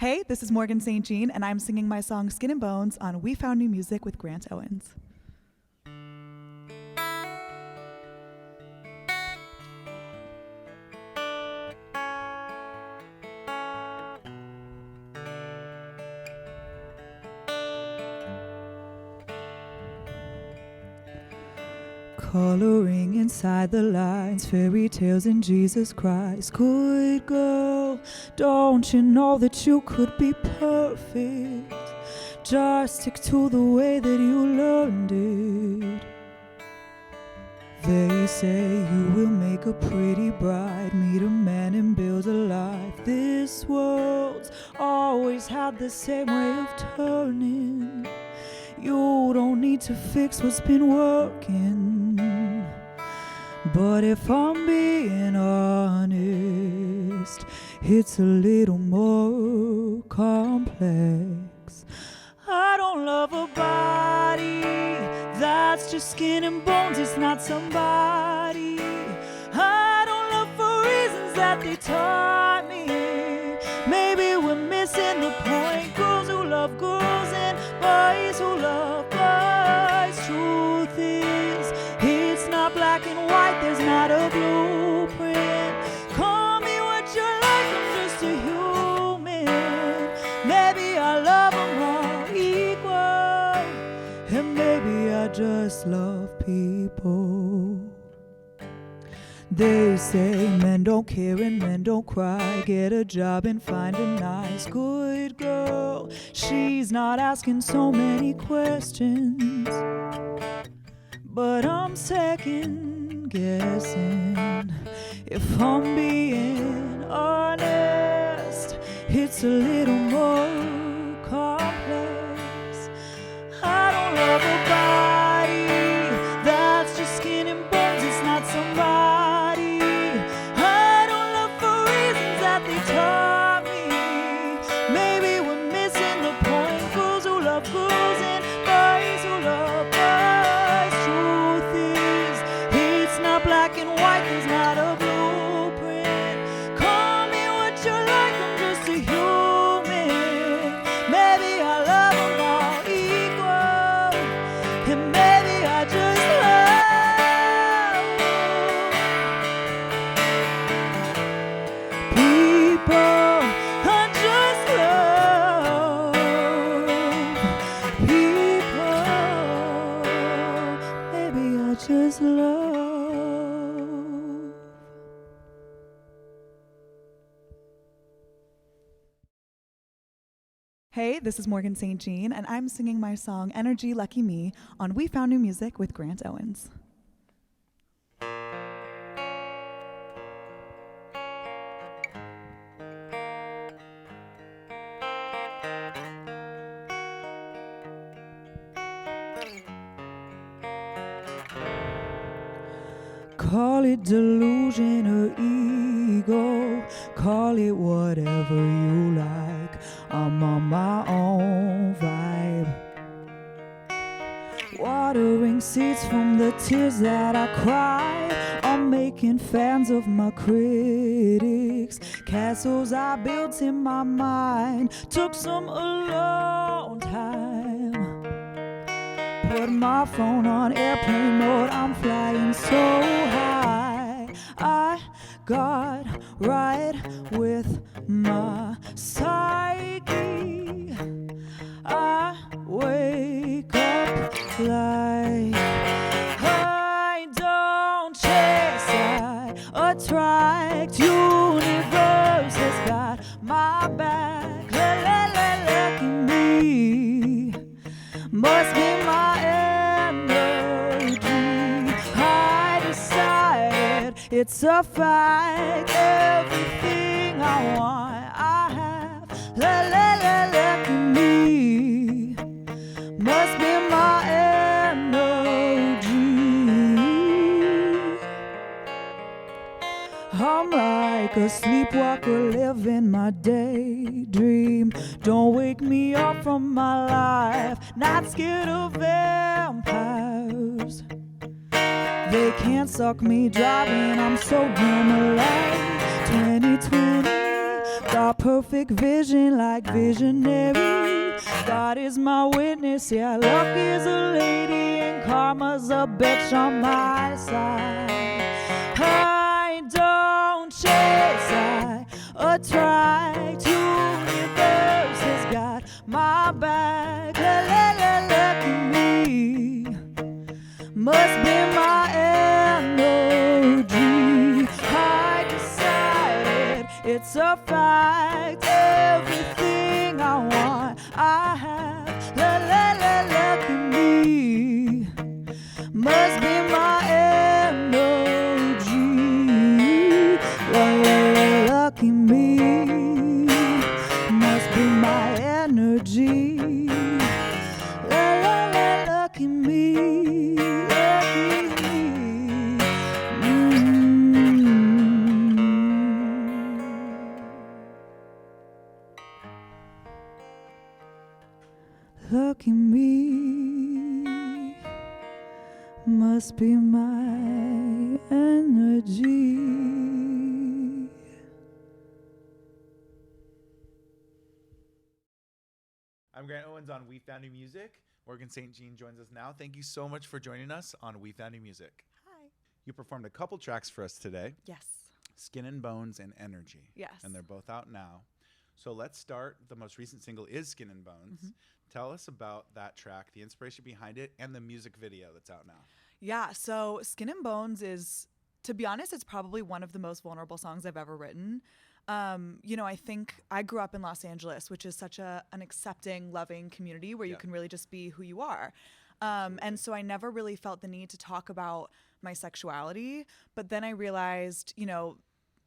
Hey, this is Morgan St. Jean, and I'm singing my song Skin and Bones on We Found New Music with Grant Owens. Coloring inside the lines, fairy tales and Jesus Christ. Good girl, don't you know that you could be perfect? Just stick to the way that you learned it. They say you will make a pretty bride, meet a man and build a life. This world's always had the same way of turning. You don't need to fix what's been working. But if I'm being honest, it's a little more complex. I don't love a body that's just skin and bones, it's not somebody. I don't love for reasons that they taught me. Maybe we're missing the point. Girls who love girls and boys who love boys. Truth is, it's not black and white, there's not a blueprint. Call me what you like, I'm just a human. Maybe I love them all equal, and maybe I just love people. They say men don't care and men don't cry. Get a job and find a nice good girl. She's not asking so many questions, but I'm second guessing. If I'm being honest, it's a little more complex. I don't love a body that's just skin and bones, it's not somebody. I don't love for reasons that they taught me. Maybe we're missing the point. Girls who love girls and boys who love boys. Truth is, it's not black and white, there's not a blueprint. Call me what you like, I'm just a human. Maybe I love them all equal, and maybe I just love people. I just love people. Maybe I just love. Hey, this is Morgan St. Jean, and I'm singing my song Energy Lucky Me on We Found New Music with Grant Owens. Call it delusion or ego, call it whatever you like. I'm on my own vibe, watering seeds from the tears that I cry. I'm making fans of my critics. Castles I built in my mind took some alone time. Put my phone on airplane mode, I'm flying so high. I got right with my psyche. I wake up like I don't chase, I attract. Universe has got my back. Lucky me, must be my energy. I decided it's a fact. Everything I want, I have. Lucky me, must be my energy. I'm like a sleepwalker living my daydream. Don't wake me up from my life. Not scared of vampires. They can't suck me dry when I'm so damn alive. 2020 saw perfect vision like visionary. God is my witness, yeah, luck is a lady and karma's a bitch on my side. I don't chase, I attract. Universe has got my back. Lucky me, must be my energy. I decided it's a fact. Everything I want, I have. Lucky me, must be my energy. Lucky me, must be my energy. Lucky me, lucky me. Lucky me, must be my energy. I'm Grant Owens on We Found New Music. Morgan St. Jean joins us now. Thank you so much for joining us on We Found New Music. Hi. You performed a couple tracks for us today, Yes. Skin and Bones and Energy. Yes. And they're both out now. So let's start. The most recent single is Skin and Bones. Mm-hmm. Tell us about that track, the inspiration behind it, and the music video that's out now. Yeah, so Skin and Bones is, to be honest, it's probably one of the most vulnerable songs I've ever written. I think I grew up in Los Angeles, which is such an accepting, loving community where you can really just be who you are. And so I never really felt the need to talk about my sexuality. But then I realized,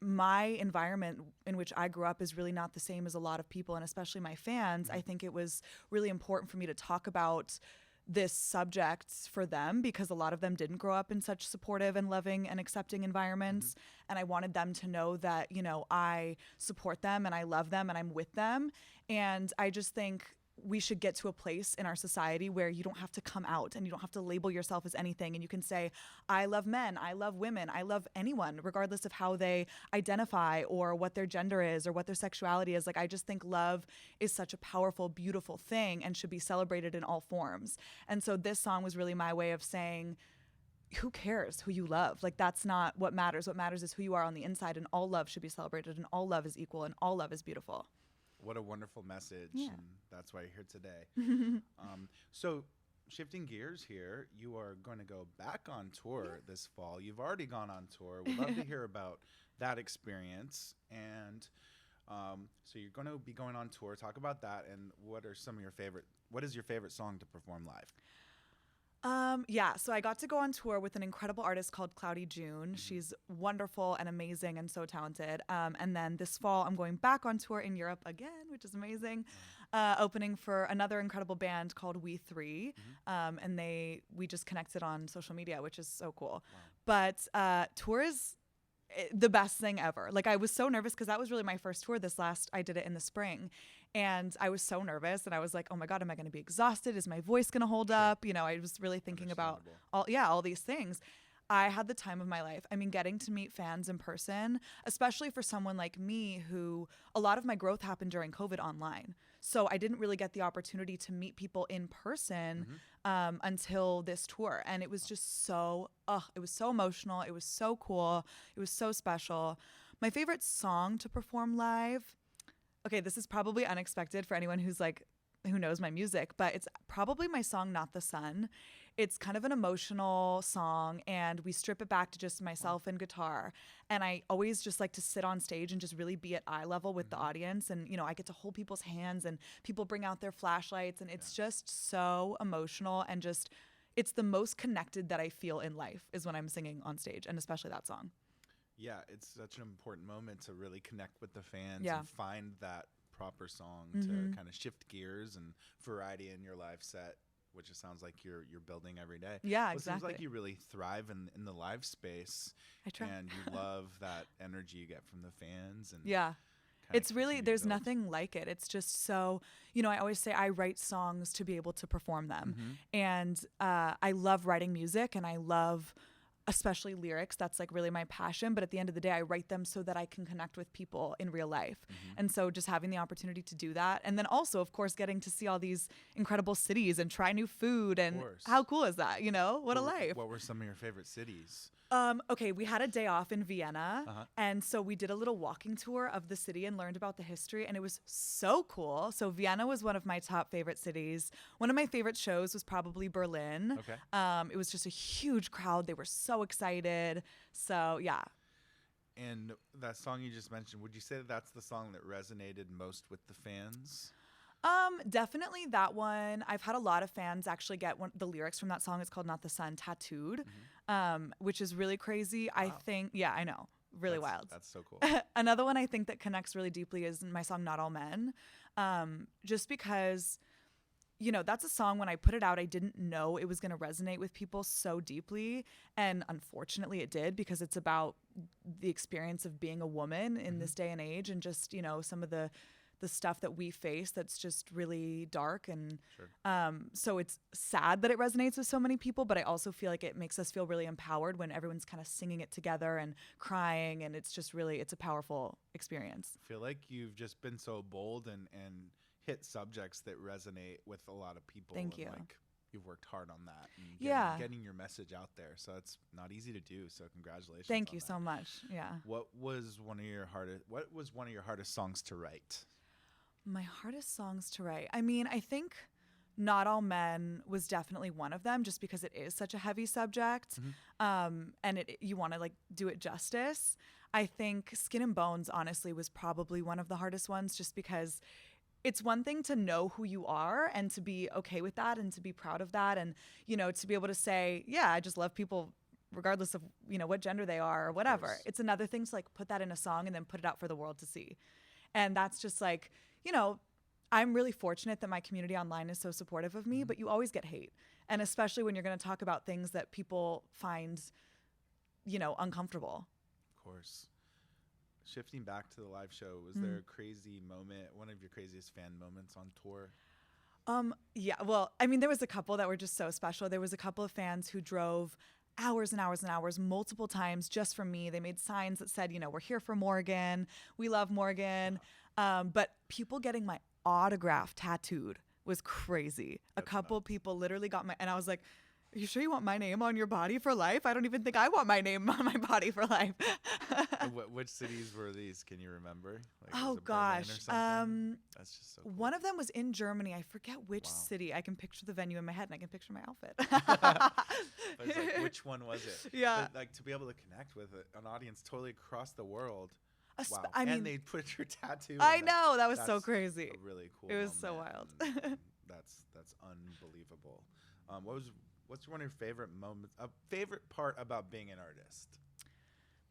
my environment in which I grew up is really not the same as a lot of people, and especially my fans. I think it was really important for me to talk about this subject for them because a lot of them didn't grow up in such supportive and loving and accepting environments. And I wanted them to know that, I support them and I love them and I'm with them. And I just think we should get to a place in our society where you don't have to come out and you don't have to label yourself as anything. And you can say, I love men, I love women, I love anyone, regardless of how they identify or what their gender is or what their sexuality is. Like, I just think love is such a powerful, beautiful thing and should be celebrated in all forms. And so this song was really my way of saying, who cares who you love? Like, that's not what matters. What matters is who you are on the inside, and all love should be celebrated, and all love is equal, and all love is beautiful. What a wonderful message. Yeah. And that's why you're here today. So shifting gears here, you are going to go back on tour this fall. You've already gone on tour. We'd love to hear about that experience. And so you're going to be going on tour. Talk about that. And what is your favorite song to perform live? So I got to go on tour with an incredible artist called Cloudy June. She's wonderful and amazing and so talented. And then this fall, I'm going back on tour in Europe again, which is amazing. Opening for another incredible band called We Three. And we just connected on social media, which is so cool. Wow. But tour is the best thing ever. Like, I was so nervous because that was really my first tour. I did it in the spring. And I was so nervous, and I was like, oh my God, am I going to be exhausted? Is my voice going to hold up? I was really thinking about all these things. I had the time of my life. I mean, getting to meet fans in person, especially for someone like me who a lot of my growth happened during COVID online. So I didn't really get the opportunity to meet people in person until this tour. And it was just it was so emotional. It was so cool. It was so special. My favorite song to perform live, okay, this is probably unexpected for anyone who knows my music, but it's probably my song, Not the Sun. It's kind of an emotional song, and we strip it back to just myself and guitar. And I always just like to sit on stage and just really be at eye level with the audience. And, I get to hold people's hands and people bring out their flashlights, and it's just so emotional, and it's the most connected that I feel in life is when I'm singing on stage, and especially that song. Yeah, it's such an important moment to really connect with the fans and find that proper song to kind of shift gears and variety in your live set, which it sounds like you're building every day. Yeah, exactly. It seems like you really thrive in the live space. I try. And you love that energy you get from the fans. And it's really, there's nothing like it. It's just so, I always say I write songs to be able to perform them. And I love writing music, and I love especially lyrics. That's like really my passion. But at the end of the day, I write them so that I can connect with people in real life. And so just having the opportunity to do that. And then also, of course, getting to see all these incredible cities and try new food. And course. how cool is that? You know, what a life. What were some of your favorite cities? Okay, we had a day off in Vienna, Uh-huh. and so we did a little walking tour of the city and learned about the history, and it was so cool. So Vienna was one of my top favorite cities. One of my favorite shows was probably Berlin. Okay. It was just a huge crowd. They were so excited. So yeah. And that song you just mentioned, would you say that that's the song that resonated most with the fans? Definitely that one. I've had a lot of fans actually get the lyrics from that song. It's called Not the Sun tattooed, which is really crazy. I think, yeah, I know. Really wild. That's so cool. Another one I think that connects really deeply is my song Not All Men. Just because, you know, that's a song when I put it out, I didn't know it was going to resonate with people so deeply. And unfortunately it did, because it's about the experience of being a woman in this day and age, and just, you know, some of the stuff that we face that's just really dark. And so it's sad that it resonates with so many people, but I also feel like it makes us feel really empowered when everyone's kind of singing it together and crying, and it's just really, it's a powerful experience. I feel like you've just been so bold and hit subjects that resonate with a lot of people. Thank and you. Like, you've worked hard on that. And getting your message out there. So it's not easy to do. So congratulations. Thank you that. so much. Yeah. What was one of your hardest songs to write? My hardest songs to write. I mean, I think Not All Men was definitely one of them, just because it is such a heavy subject, and you want to like do it justice. I think Skin and Bones, honestly, was probably one of the hardest ones, just because it's one thing to know who you are and to be okay with that and to be proud of that, and, you know, to be able to say, yeah, I just love people regardless of, you know, what gender they are or whatever. It's another thing to like put that in a song and then put it out for the world to see. And that's just like, you know, I'm really fortunate that my community online is so supportive of me, but you always get hate. And especially when you're going to talk about things that people find, you know, uncomfortable. Of course. Shifting back to the live show, was there a crazy moment, one of your craziest fan moments on tour? Yeah, well, I mean, there was a couple that were just so special. There was a couple of fans who drove hours and hours and hours, multiple times just for me. They made signs that said, you know, we're here for Morgan. We love Morgan. But people getting my autograph tattooed was crazy. A couple people literally got and I was like, are you sure you want my name on your body for life? I don't even think I want my name on my body for life. And which cities were these? Can you remember? Like, Oh was it Berlin gosh. or something? That's just so cool. One of them was in Germany. I forget which city. I can picture the venue in my head, and I can picture my outfit. But it's like, which one was it? Yeah. But, like, to be able to connect with an audience totally across the world. Wow. I mean, and they put your tattoo. I on know, that was so that's crazy. A really cool. It was so moment, wild. and that's unbelievable. What's one of your favorite moments? A favorite part about being an artist?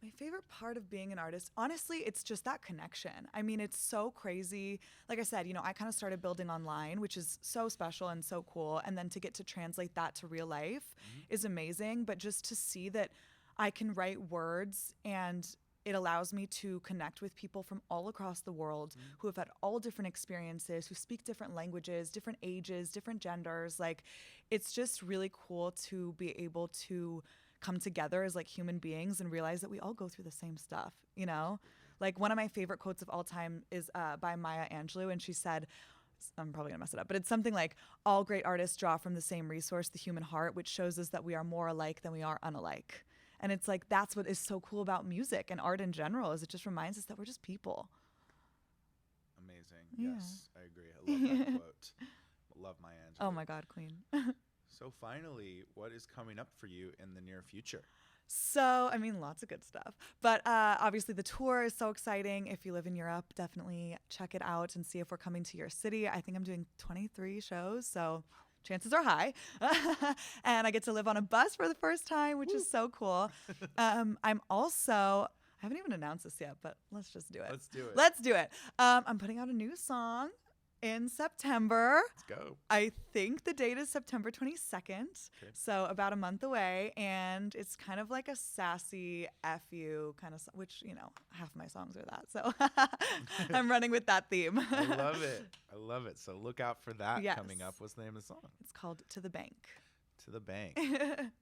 My favorite part of being an artist, honestly, it's just that connection. I mean, it's so crazy. Like I said, you know, I kind of started building online, which is so special and so cool. And then to get to translate that to real life is amazing. But just to see that I can write words and it allows me to connect with people from all across the world who have had all different experiences, who speak different languages, different ages, different genders. Like, it's just really cool to be able to come together as like human beings and realize that we all go through the same stuff, you know? Like, one of my favorite quotes of all time is by Maya Angelou, and she said, I'm probably gonna mess it up, but it's something like, all great artists draw from the same resource, the human heart, which shows us that we are more alike than we are unalike. And it's like, that's what is so cool about music and art in general, is it just reminds us that we're just people. Amazing. Yeah. Yes, I agree. I love that quote. Love Maya Angelou. Oh my God, queen. So finally, what is coming up for you in the near future? So, I mean, lots of good stuff. But obviously the tour is so exciting. If you live in Europe, definitely check it out and see if we're coming to your city. I think I'm doing 23 shows, so chances are high. And I get to live on a bus for the first time, which is so cool. I'm also, I haven't even announced this yet, but let's just do it. Let's do it. Let's do it. I'm putting out a new song in September. Let's go. I think the date is September 22nd, so about a month away, and it's kind of like a sassy FU kind of, which, you know, half my songs are that, so I'm running with that theme. I love it. I love it. So look out for that Yes. coming up. What's the name of the song? It's called To the Bank. To the Bank.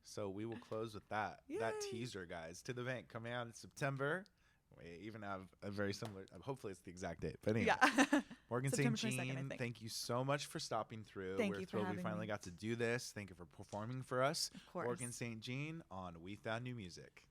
So we will close with that. That Yay. teaser, guys. To the Bank coming out in September. We even have a very similar. Hopefully, it's the exact date. But anyway, Yeah. Morgan St. September 22nd, I Jean, think. thank you so much for stopping through. Thank We're you for thrilled we having finally me. got to do this. Thank you for performing for us. Of course. Morgan St. Jean on We Found New Music.